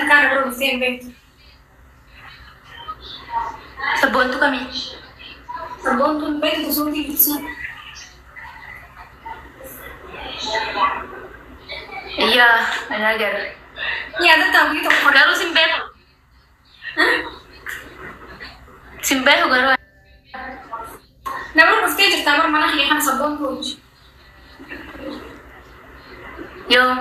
Harkaan biroo biftee hin beektu. Sabboontu kamii? Sabboontu hin beektu suutii ibsu. Iya, ana gara. Yaada tahu gitu. Garuu simbeeku. Simbeeku garuu. Namni biftee jirta bar mana kiyya kan sabboontu hojii. Yoo.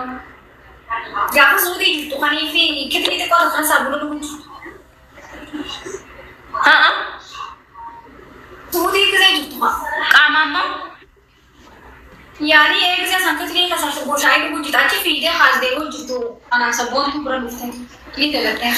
Gaafa suutii jirtu kanii fi kitni xiqqoo kan saabuna dhuguutu. Haa? Suutii gisee jirtu haa. Qaama ammoo? Yani gisee san kitni kan saabuna bushaayii dhuguutu achi fiidee haasdee hojjitu anaan sabboontu bira biftee. Ni dalattee.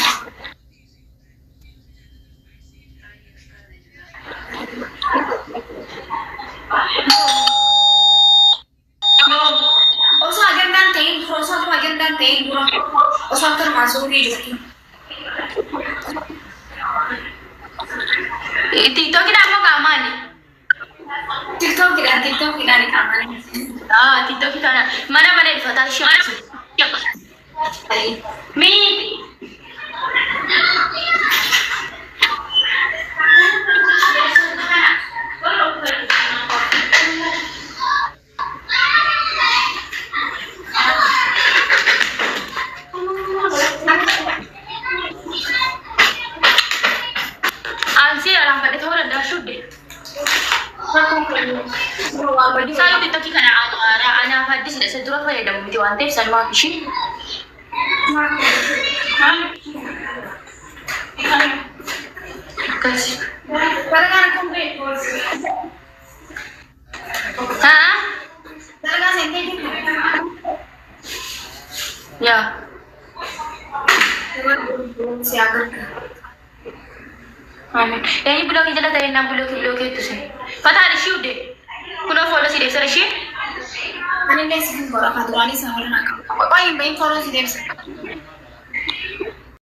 Osoo agendaan ta'in dura, osoo tuma agendaan ta'in dura, osoo akkanumaan suutii jirtu. TikTokidhaan moo qaamaani? TikTokidhaan qaamaani. TikTokidhaan mana bareeffataa ishee. Mii. Saya TikTok kana ana hadis da sedura fa da miti wante salma kishi. Kasih. Kadang-kadang komplain. Hah? Kadang-kadang sente gitu. Ya. Siapa? Amin. Ini blog ijala tadi 60 itu sih. Fatah ada shoot deh. Kuna follow si Dexter sih? Ani deh sih kalau kata Ani sama orang nak. Apa yang main follow si Dexter?